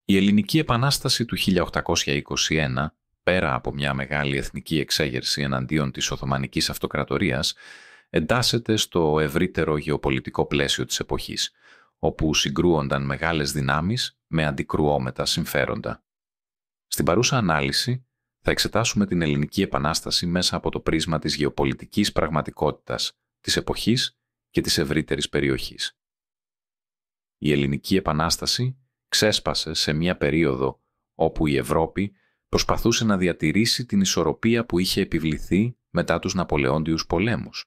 Η Ελληνική Επανάσταση του 1821, πέρα από μια μεγάλη εθνική εξέγερση εναντίον της Οθωμανικής Αυτοκρατορίας, εντάσσεται στο ευρύτερο γεωπολιτικό πλαίσιο της εποχής, όπου συγκρούονταν μεγάλες δυνάμεις με αντικρουόμετα συμφέροντα. Στην παρούσα ανάλυση θα εξετάσουμε την Ελληνική Επανάσταση μέσα από το πρίσμα της γεωπολιτικής πραγματικότητας, της εποχής και της ευρύτερης περιοχής. Η Ελληνική Επανάσταση ξέσπασε σε μια περίοδο όπου η Ευρώπη προσπαθούσε να διατηρήσει την ισορροπία που είχε επιβληθεί μετά τους Ναπολεόντιους πολέμους.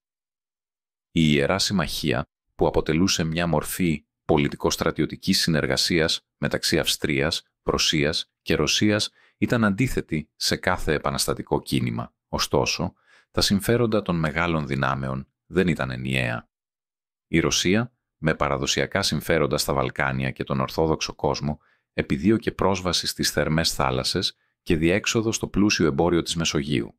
Η Ιερά Συμμαχία, που αποτελούσε μια μορφή πολιτικο-στρατιωτικής συνεργασίας μεταξύ Αυστρίας, Πρωσίας και Ρωσίας, ήταν αντίθετη σε κάθε επαναστατικό κίνημα. Ωστόσο, τα συμφέροντα των μεγάλων δυνάμεων δεν ήταν ενιαία. Η Ρωσία, με παραδοσιακά συμφέροντα στα Βαλκάνια και τον Ορθόδοξο κόσμο, επιδίωκε πρόσβαση στις θερμές θάλασσες και διέξοδο στο πλούσιο εμπόριο της Μεσογείου.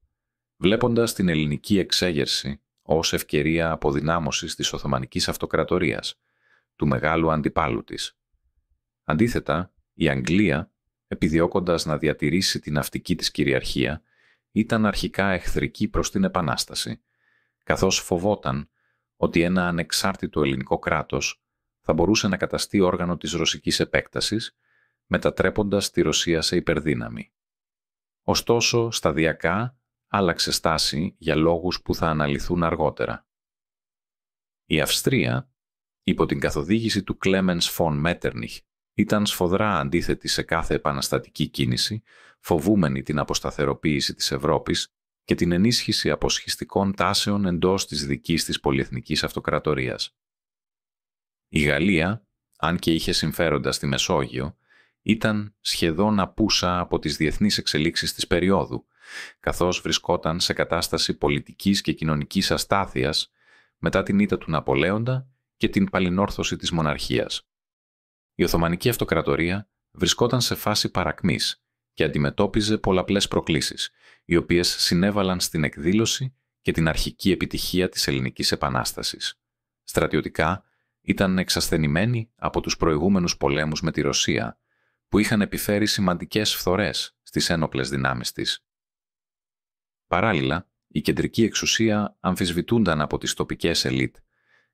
Βλέποντας την ελληνική εξέγερση ως ευκαιρία αποδυνάμωσης της Οθωμανικής Αυτοκρατορίας, του μεγάλου αντιπάλου της. Αντίθετα, η Αγγλία, επιδιώκοντας να διατηρήσει την ναυτική της κυριαρχία, ήταν αρχικά εχθρική προς την Επανάσταση, καθώς φοβόταν ότι ένα ανεξάρτητο ελληνικό κράτος θα μπορούσε να καταστεί όργανο της ρωσικής επέκτασης, μετατρέποντας τη Ρωσία σε υπερδύναμη. Ωστόσο, σταδιακά άλλαξε στάση για λόγους που θα αναλυθούν αργότερα. Η Αυστρία, υπό την καθοδήγηση του Clemens von Metternich, ήταν σφοδρά αντίθετη σε κάθε επαναστατική κίνηση, φοβούμενη την αποσταθεροποίηση της Ευρώπης και την ενίσχυση αποσχιστικών τάσεων εντός της δικής της πολυεθνικής αυτοκρατορίας. Η Γαλλία, αν και είχε συμφέροντα στη Μεσόγειο, ήταν σχεδόν απούσα από τις διεθνείς εξελίξεις της περίοδου, καθώς βρισκόταν σε κατάσταση πολιτικής και κοινωνικής αστάθειας μετά την ήττα του Ναπολέοντα και την παλινόρθωση της μοναρχίας. Η Οθωμανική Αυτοκρατορία βρισκόταν σε φάση παρακμής και αντιμετώπιζε πολλαπλές προκλήσεις, οι οποίες συνέβαλαν στην εκδήλωση και την αρχική επιτυχία της Ελληνικής Επανάστασης. Στρατιωτικά ήταν εξασθενημένη από τους προηγούμενους πολέμους με τη Ρωσία, που είχαν επιφέρει σημαντικές φθορές στις ένοπλες δυνάμεις της. Παράλληλα, η κεντρική εξουσία αμφισβητούνταν από τις τοπικές ελίτ,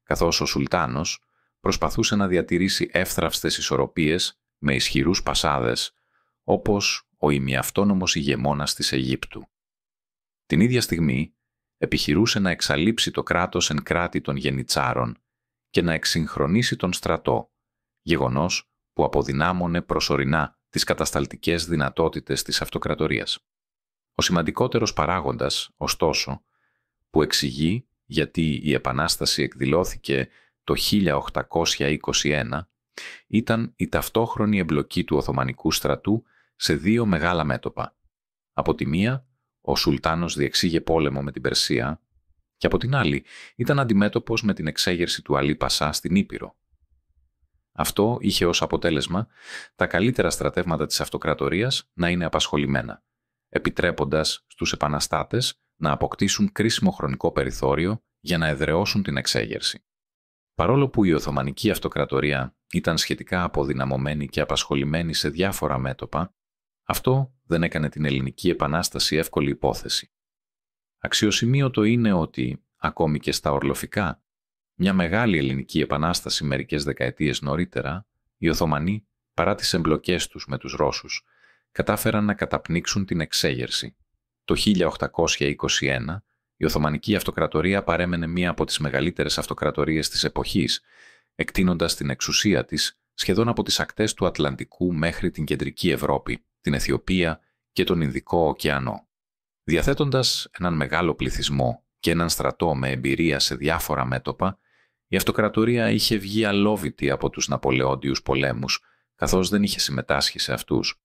καθώς ο Σουλτάνος προσπαθούσε να διατηρήσει εύθραυστες ισορροπίες με ισχυρούς πασάδες, όπως ο ημιαυτόνομος ηγεμόνας της Αιγύπτου. Την ίδια στιγμή επιχειρούσε να εξαλείψει το κράτος εν κράτη των γενιτσάρων και να εξυγχρονίσει τον στρατό, γεγονός που αποδυνάμωνε προσωρινά τις κατασταλτικές δυνατότητες της αυτοκρατορίας. Ο σημαντικότερος παράγοντας, ωστόσο, που εξηγεί γιατί η Επανάσταση εκδηλώθηκε το 1821, ήταν η ταυτόχρονη εμπλοκή του Οθωμανικού στρατού σε δύο μεγάλα μέτωπα. Από τη μία, ο Σουλτάνος διεξήγε πόλεμο με την Περσία και από την άλλη ήταν αντιμέτωπος με την εξέγερση του Αλή Πασά στην Ήπειρο. Αυτό είχε ως αποτέλεσμα τα καλύτερα στρατεύματα της αυτοκρατορίας να είναι απασχολημένα, επιτρέποντας στους επαναστάτες να αποκτήσουν κρίσιμο χρονικό περιθώριο για να εδραιώσουν την εξέγερση. Παρόλο που η Οθωμανική Αυτοκρατορία ήταν σχετικά αποδυναμωμένη και απασχολημένη σε διάφορα μέτωπα, αυτό δεν έκανε την Ελληνική Επανάσταση εύκολη υπόθεση. Αξιοσημείωτο είναι ότι, ακόμη και στα ορλοφικά, μια μεγάλη Ελληνική Επανάσταση μερικές δεκαετίες νωρίτερα, οι Οθωμανοί, παρά τις εμπλοκές τους με τους Ρώσους, κατάφεραν να καταπνίξουν την εξέγερση. Το 1821, η Οθωμανική Αυτοκρατορία παρέμενε μία από τις μεγαλύτερες αυτοκρατορίες της εποχής, εκτείνοντας την εξουσία της σχεδόν από τις ακτές του Ατλαντικού μέχρι την κεντρική Ευρώπη, την Αιθιοπία και τον Ινδικό ωκεανό. Διαθέτοντας έναν μεγάλο πληθυσμό και έναν στρατό με εμπειρία σε διάφορα μέτωπα, η αυτοκρατορία είχε βγει αλόβητη από τους Ναπολεόντιους πολέμους, καθώς δεν είχε συμμετάσχει σε αυτούς.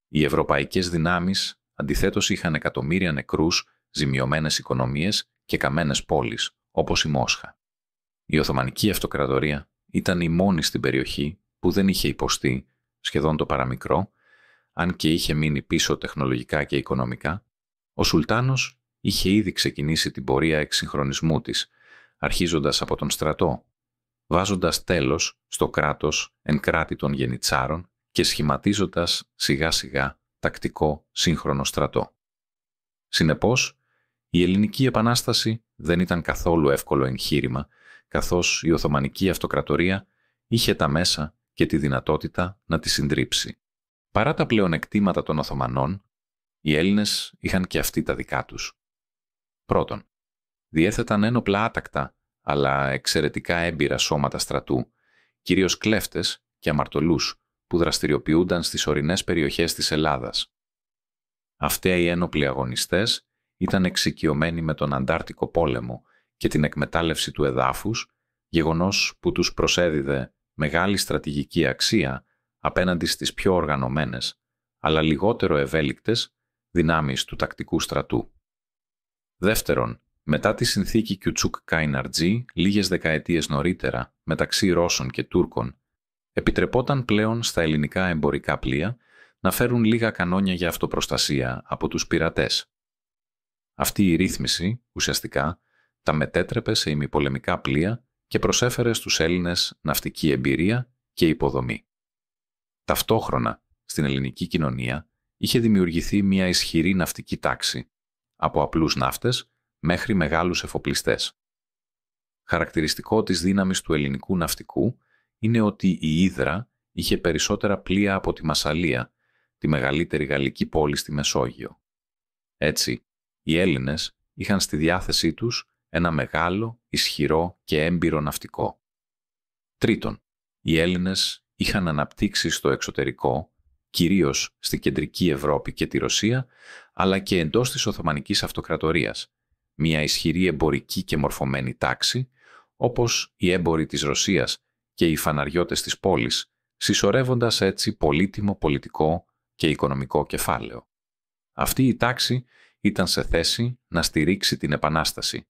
Οι ευρωπαϊκές δυνάμεις αντιθέτως είχαν εκατομμύρια νεκρούς, ζημιωμένες οικονομίες και καμένες πόλεις, όπως η Μόσχα. Η Οθωμανική Αυτοκρατορία ήταν η μόνη στην περιοχή που δεν είχε υποστεί, σχεδόν το παραμικρό, αν και είχε μείνει πίσω τεχνολογικά και οικονομικά. Ο Σουλτάνος είχε ήδη ξεκινήσει την πορεία εξυγχρονισμού της, αρχίζοντας από τον στρατό, βάζοντας τέλος στο κράτος εν κράτη των γενιτσάρων και σχηματίζοντας σιγά-σιγά τακτικό σύγχρονο στρατό. Συνεπώς, η Ελληνική Επανάσταση δεν ήταν καθόλου εύκολο εγχείρημα, καθώς η Οθωμανική Αυτοκρατορία είχε τα μέσα και τη δυνατότητα να τη συντρίψει. Παρά τα πλεονεκτήματα των Οθωμανών, οι Έλληνες είχαν και αυτοί τα δικά τους. Πρώτον, διέθεταν ένοπλα άτακτα, αλλά εξαιρετικά έμπειρα σώματα στρατού, κυρίως κλέφτες και αμαρτωλούς, που δραστηριοποιούνταν στις ορεινές περιοχές της Ελλάδας. Αυτοί οι ένοπλοι αγωνιστές ήταν εξοικειωμένοι με τον Αντάρτικο πόλεμο και την εκμετάλλευση του εδάφους, γεγονός που τους προσέδιδε μεγάλη στρατηγική αξία απέναντι στις πιο οργανωμένες, αλλά λιγότερο ευέλικτες δυνάμεις του τακτικού στρατού. Δεύτερον, μετά τη συνθήκη Κιουτσούκ-Καϊναρτζή, λίγες δεκαετίες νωρίτερα, μεταξύ Ρώσων και Τούρκων, επιτρεπόταν πλέον στα ελληνικά εμπορικά πλοία να φέρουν λίγα κανόνια για αυτοπροστασία από τους πειρατές. Αυτή η ρύθμιση, ουσιαστικά, τα μετέτρεπε σε ημιπολεμικά πλοία και προσέφερε στους Έλληνες ναυτική εμπειρία και υποδομή. Ταυτόχρονα, στην ελληνική κοινωνία, είχε δημιουργηθεί μια ισχυρή ναυτική τάξη, από απλούς ναύτες μέχρι μεγάλους εφοπλιστές. Χαρακτηριστικό της δύναμης του ελληνικού ναυτικού είναι ότι η Ύδρα είχε περισσότερα πλοία από τη Μασσαλία, τη μεγαλύτερη γαλλική πόλη στη Μεσόγειο. Έτσι, οι Έλληνες είχαν στη διάθεσή τους ένα μεγάλο, ισχυρό και έμπειρο ναυτικό. Τρίτον, οι Έλληνες είχαν αναπτύξει στο εξωτερικό, κυρίως στη κεντρική Ευρώπη και τη Ρωσία, αλλά και εντός της Οθωμανικής Αυτοκρατορίας, μια ισχυρή εμπορική και μορφωμένη τάξη, όπως οι έμποροι της Ρωσίας και οι φαναριώτες της πόλης, συσσωρεύοντας έτσι πολύτιμο πολιτικό και οικονομικό κεφάλαιο. Αυτή η τάξη ήταν σε θέση να στηρίξει την Επανάσταση,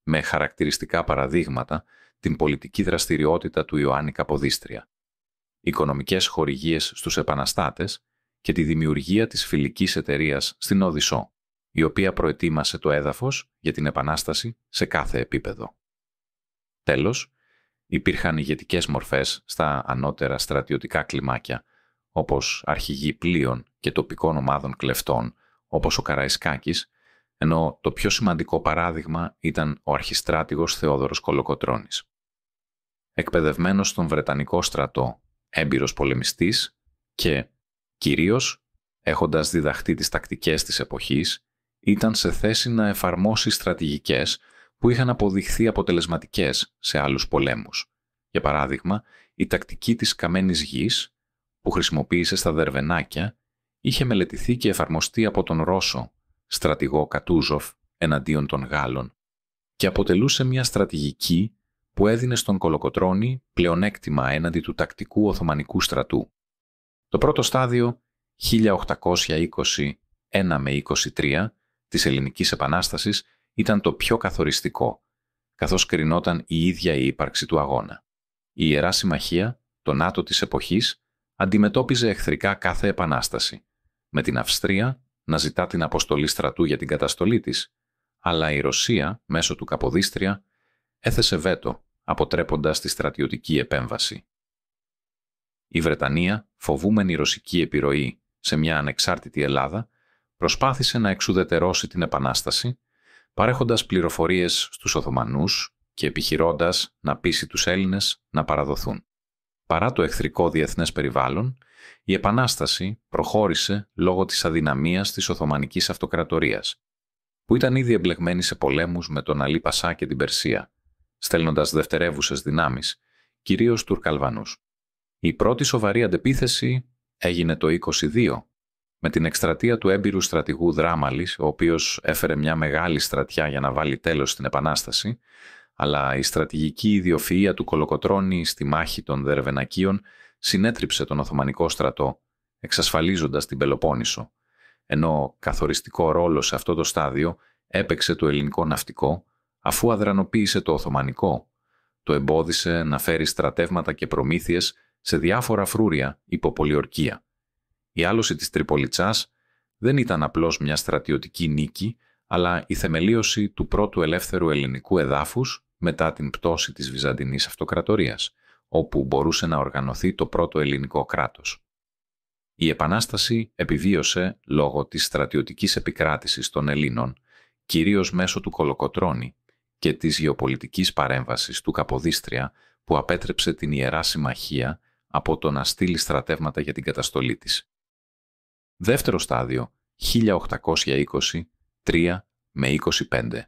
με χαρακτηριστικά παραδείγματα την πολιτική δραστηριότητα του Ιωάννη Καποδίστρια, οικονομικές χορηγίες στους επαναστάτες και τη δημιουργία της φιλικής εταιρείας στην Οδυσσό, η οποία προετοίμασε το έδαφος για την Επανάσταση σε κάθε επίπεδο. Τέλος, υπήρχαν ηγετικές μορφές στα ανώτερα στρατιωτικά κλιμάκια, όπως αρχηγοί πλοίων και τοπικών ομάδων κλεφτών, όπως ο Καραϊσκάκης, ενώ το πιο σημαντικό παράδειγμα ήταν ο αρχιστράτηγος Θεόδωρος Κολοκοτρώνης. Εκπαιδευμένος στον Βρετανικό στρατό, έμπειρος πολεμιστής και, κυρίως, έχοντας διδαχτεί τις τακτικές της εποχής, ήταν σε θέση να εφαρμόσει στρατηγικές που είχαν αποδειχθεί αποτελεσματικές σε άλλους πολέμους. Για παράδειγμα, η τακτική της καμένης γης, που χρησιμοποίησε στα Δερβενάκια, είχε μελετηθεί και εφαρμοστεί από τον Ρώσο στρατηγό Κατούζοφ εναντίον των Γάλλων και αποτελούσε μια στρατηγική που έδινε στον Κολοκοτρώνη πλεονέκτημα έναντι του τακτικού Οθωμανικού στρατού. Το πρώτο στάδιο, 1821 με 23, της Ελληνικής Επανάστασης ήταν το πιο καθοριστικό, καθώς κρινόταν η ίδια η ύπαρξη του αγώνα. Η Ιερά Συμμαχία, το ΝΑΤΟ της εποχής, αντιμετώπιζε εχθρικά κάθε επανάσταση, με την Αυστρία να ζητά την αποστολή στρατού για την καταστολή της, αλλά η Ρωσία, μέσω του Καποδίστρια, έθεσε βέτο, αποτρέποντας τη στρατιωτική επέμβαση. Η Βρετανία, φοβούμενη ρωσική επιρροή σε μια ανεξάρτητη Ελλάδα, προσπάθησε να εξουδετερώσει την Επανάσταση, παρέχοντας πληροφορίες στους Οθωμανούς και επιχειρώντας να πείσει τους Έλληνες να παραδοθούν. Παρά το εχθρικό διεθνές περιβάλλον, η Επανάσταση προχώρησε λόγω της αδυναμίας της Οθωμανικής Αυτοκρατορίας, που ήταν ήδη εμπλεγμένη σε πολέμους με τον Αλή Πασά και την Περσία, στέλνοντας δευτερεύουσες δυνάμεις, κυρίως Τουρκαλβανούς. Η πρώτη σοβαρή αντεπίθεση έγινε το 22, με την εκστρατεία του έμπειρου στρατηγού Δράμαλης, ο οποίος έφερε μια μεγάλη στρατιά για να βάλει τέλος στην Επανάσταση, αλλά η στρατηγική ιδιοφυΐα του Κολοκοτρώνη στη μάχη των Δερβενακίων συνέτριψε τον Οθωμανικό στρατό, εξασφαλίζοντας την Πελοπόννησο, ενώ καθοριστικό ρόλο σε αυτό το στάδιο έπαιξε το ελληνικό ναυτικό, αφού αδρανοποίησε το Οθωμανικό, το εμπόδισε να φέρει στρατεύματα και προμήθειες σε διάφορα φρούρια υπό πολιορκία. Η άλωση της Τριπολιτσάς δεν ήταν απλώς μια στρατιωτική νίκη, αλλά η θεμελίωση του πρώτου ελεύθερου ελληνικού εδάφους μετά την πτώση της Βυζαντινής Αυτοκρατορίας, όπου μπορούσε να οργανωθεί το πρώτο ελληνικό κράτος. Η Επανάσταση επιβίωσε λόγω της στρατιωτικής επικράτησης των Ελλήνων, κυρίως μέσω του Κολοκοτρώνη και της γεωπολιτικής παρέμβασης του Καποδίστρια που απέτρεψε την Ιερά Συμμαχία από το να στείλει στρατεύματα για την καταστολή της. Δεύτερο στάδιο, 1820-3 με 25.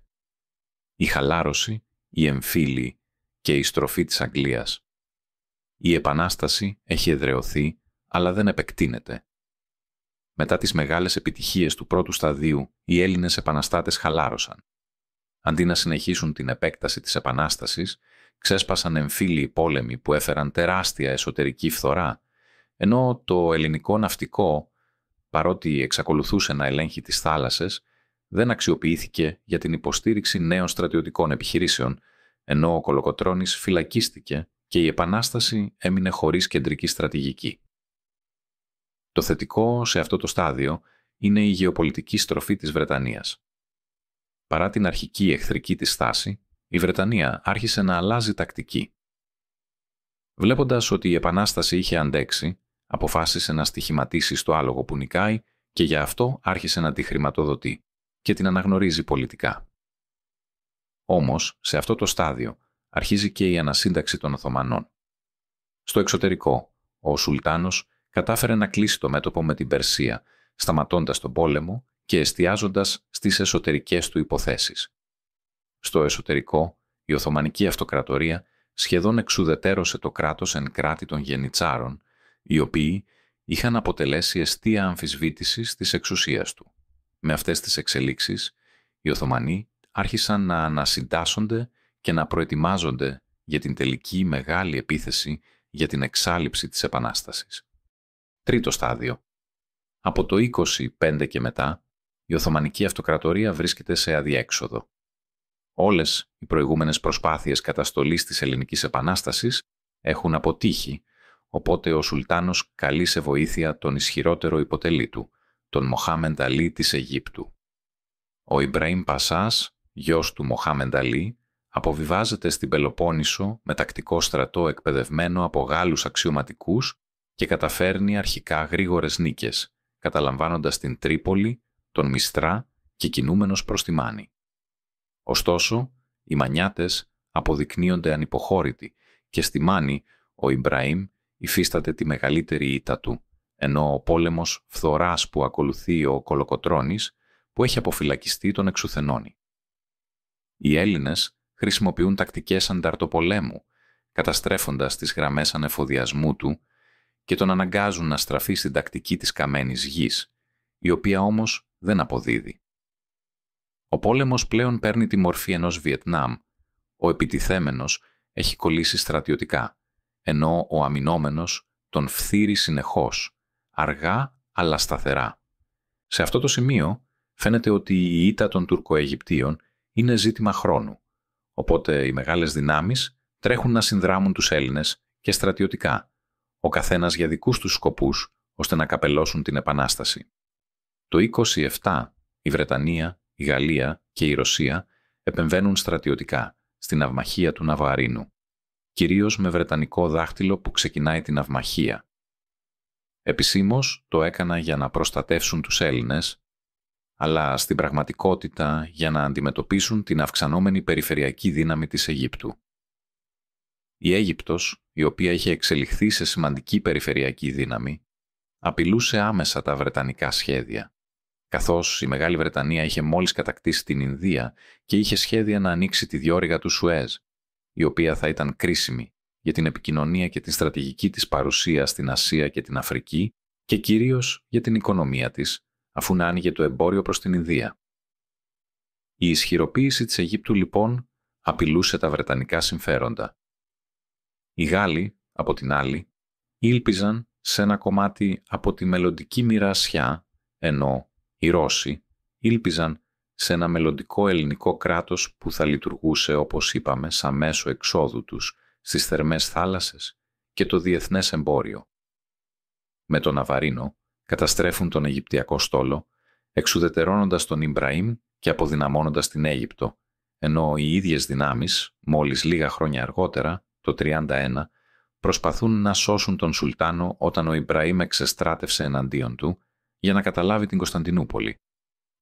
Η χαλάρωση, η εμφύλη και η στροφή της Αγγλίας. Η Επανάσταση έχει εδραιωθεί, αλλά δεν επεκτείνεται. Μετά τις μεγάλες επιτυχίες του πρώτου σταδίου, οι Έλληνες επαναστάτες χαλάρωσαν. Αντί να συνεχίσουν την επέκταση της Επανάστασης, ξέσπασαν εμφύλιοι πόλεμοι που έφεραν τεράστια εσωτερική φθορά, ενώ το ελληνικό ναυτικό, παρότι εξακολουθούσε να ελέγχει τις θάλασσες, δεν αξιοποιήθηκε για την υποστήριξη νέων στρατιωτικών επιχειρήσεων, ενώ ο Κολοκοτρώνης φυλακίστηκε και η Επανάσταση έμεινε χωρίς κεντρική στρατηγική. Το θετικό σε αυτό το στάδιο είναι η γεωπολιτική στροφή της Βρετανίας. Παρά την αρχική εχθρική της στάση, η Βρετανία άρχισε να αλλάζει τακτική. Βλέποντας ότι η Επανάσταση είχε αντέξει, αποφάσισε να στοιχηματίσει στο άλογο που νικάει και γι' αυτό άρχισε να τη χρηματοδοτεί και την αναγνωρίζει πολιτικά. Όμως, σε αυτό το στάδιο αρχίζει και η ανασύνταξη των Οθωμανών. Στο εξωτερικό, ο Σουλτάνος κατάφερε να κλείσει το μέτωπο με την Περσία, σταματώντας τον πόλεμο και εστιάζοντας στις εσωτερικές του υποθέσεις. Στο εσωτερικό, η Οθωμανική Αυτοκρατορία σχεδόν εξουδετέρωσε το κράτος εν κράτη των Γενιτσάρων, οι οποίοι είχαν αποτελέσει εστία αμφισβήτησης της εξουσίας του. Με αυτές τις εξελίξεις, οι Οθωμανοί άρχισαν να ανασυντάσσονται και να προετοιμάζονται για την τελική μεγάλη επίθεση για την εξάλειψη της Επανάστασης. Τρίτο στάδιο. Από το 25 και μετά, η Οθωμανική Αυτοκρατορία βρίσκεται σε αδιέξοδο. Όλες οι προηγούμενες προσπάθειες καταστολής της Ελληνικής Επανάστασης έχουν αποτύχει, οπότε ο Σουλτάνος καλεί σε βοήθεια τον ισχυρότερο υποτελή του, τον Μοχάμεντ Αλή της Αιγύπτου. Ο Ιμπραήμ Πασάς, γιος του Μοχάμεντ Αλή, αποβιβάζεται στην Πελοπόννησο με τακτικό στρατό εκπαιδευμένο από Γάλλους αξιωματικούς και καταφέρνει αρχικά γρήγορες νίκες, καταλαμβάνοντας την Τρίπολη, τον Μιστρά και κινούμενος προς τη Μάνη. Ωστόσο, οι Μανιάτες αποδεικνύονται ανυποχώρητοι και στη Μάνη ο Ιμπραήμ υφίσταται τη μεγαλύτερη ήττα του, ενώ ο πόλεμος φθοράς που ακολουθεί ο Κολοκοτρώνης, που έχει αποφυλακιστεί, τον εξουθενώνει. Οι Έλληνες χρησιμοποιούν τακτικές ανταρτοπολέμου, καταστρέφοντας τις γραμμές ανεφοδιασμού του και τον αναγκάζουν να στραφεί στην τακτική της καμένης γης, η οποία όμως δεν αποδίδει. Ο πόλεμος πλέον παίρνει τη μορφή ενός Βιετνάμ. Ο επιτιθέμενος έχει κολλήσει στρατιωτικά, ενώ ο αμυνόμενος τον φθείρει συνεχώς, αργά αλλά σταθερά. Σε αυτό το σημείο φαίνεται ότι η ήττα των Τουρκοαιγυπτίων είναι ζήτημα χρόνου, οπότε οι μεγάλες δυνάμεις τρέχουν να συνδράμουν τους Έλληνες και στρατιωτικά, ο καθένας για δικούς τους σκοπούς, ώστε να καπελώσουν την Επανάσταση. Το 27 η Βρετανία, η Γαλλία και η Ρωσία επεμβαίνουν στρατιωτικά στην ναυμαχία του Ναβαρίνου, κυρίως με βρετανικό δάχτυλο που ξεκινάει την ναυμαχία. Επισήμως το έκανα για να προστατεύσουν τους Έλληνες, αλλά στην πραγματικότητα για να αντιμετωπίσουν την αυξανόμενη περιφερειακή δύναμη της Αιγύπτου. Η Αίγυπτος, η οποία είχε εξελιχθεί σε σημαντική περιφερειακή δύναμη, απειλούσε άμεσα τα βρετανικά σχέδια, καθώς η Μεγάλη Βρετανία είχε μόλις κατακτήσει την Ινδία και είχε σχέδια να ανοίξει τη διόρυγα του Σουέζ, η οποία θα ήταν κρίσιμη για την επικοινωνία και τη στρατηγική της παρουσία στην Ασία και την Αφρική και κυρίως για την οικονομία της, αφού να άνοιγε το εμπόριο προς την Ινδία. Η ισχυροποίηση της Αιγύπτου λοιπόν απειλούσε τα βρετανικά συμφέροντα. Οι Γάλλοι, από την άλλη, ήλπιζαν σε ένα κομμάτι από τη μελλοντική μοιρασιά, ενώ οι Ρώσοι ήλπιζαν σε ένα μελλοντικό ελληνικό κράτος που θα λειτουργούσε, όπως είπαμε, σαν μέσο εξόδου τους στις θερμές θάλασσες και το διεθνές εμπόριο. Με τον Ναβαρίνο καταστρέφουν τον Αιγυπτιακό στόλο, εξουδετερώνοντας τον Ιμπραήμ και αποδυναμώνοντας την Αίγυπτο, ενώ οι ίδιες δυνάμεις, μόλις λίγα χρόνια αργότερα, το 31, προσπαθούν να σώσουν τον Σουλτάνο όταν ο Ιμπραήμ εξεστράτευσε εναντίον του για να καταλάβει την Κωνσταντινούπολη.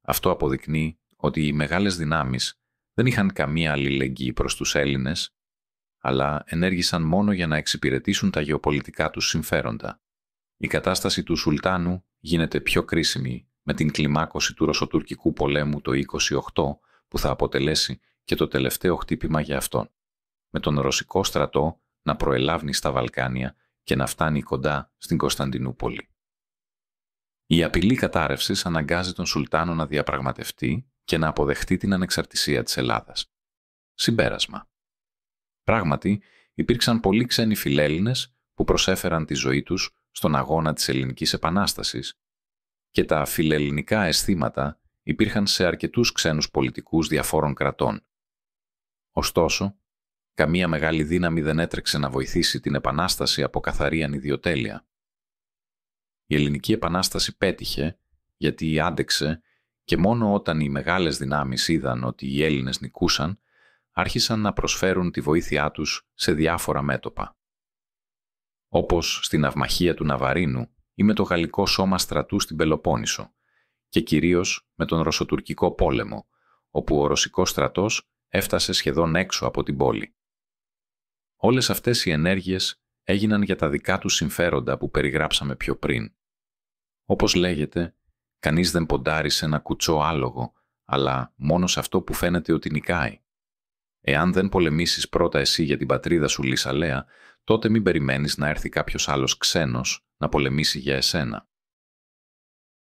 Αυτό αποδεικνύει ότι οι μεγάλες δυνάμεις δεν είχαν καμία αλληλεγγύη προς τους Έλληνες, αλλά ενέργησαν μόνο για να εξυπηρετήσουν τα γεωπολιτικά τους συμφέροντα. Η κατάσταση του Σουλτάνου γίνεται πιο κρίσιμη με την κλιμάκωση του Ρωσοτουρκικού πολέμου το 28, που θα αποτελέσει και το τελευταίο χτύπημα για αυτόν, με τον Ρωσικό στρατό να προελάβει στα Βαλκάνια και να φτάνει κοντά στην Κωνσταντινούπολη. Η απειλή κατάρρευσης αναγκάζει τον Σουλτάνο να διαπραγματευτεί και να αποδεχτεί την ανεξαρτησία της Ελλάδας. Συμπέρασμα. Πράγματι, υπήρξαν πολλοί ξένοι φιλέλληνες που προσέφεραν τη ζωή τους στον αγώνα της Ελληνικής Επανάστασης και τα φιλελληνικά αισθήματα υπήρχαν σε αρκετούς ξένους πολιτικούς διαφόρων κρατών. Ωστόσο, καμία μεγάλη δύναμη δεν έτρεξε να βοηθήσει την Επανάσταση από καθαρή ανιδιοτέλεια. Η Ελληνική Επανάσταση πέτυχε γιατί άντεξε και μόνο όταν οι μεγάλες δυνάμεις είδαν ότι οι Έλληνες νικούσαν, άρχισαν να προσφέρουν τη βοήθειά τους σε διάφορα μέτωπα. Όπως στην ναυμαχία του Ναβαρίνου ή με το γαλλικό σώμα στρατού στην Πελοπόννησο και κυρίως με τον Ρωσοτουρκικό πόλεμο, όπου ο Ρωσικός στρατός έφτασε σχεδόν έξω από την πόλη. Όλες αυτές οι ενέργειες έγιναν για τα δικά τους συμφέροντα που περιγράψαμε πιο πριν. Όπως λέγεται, κανείς δεν ποντάρει σε ένα κουτσό άλογο, αλλά μόνο σε αυτό που φαίνεται ότι νικάει. Εάν δεν πολεμήσεις πρώτα εσύ για την πατρίδα σου, Λυσσαλέα, τότε μην περιμένεις να έρθει κάποιος άλλος ξένος να πολεμήσει για εσένα.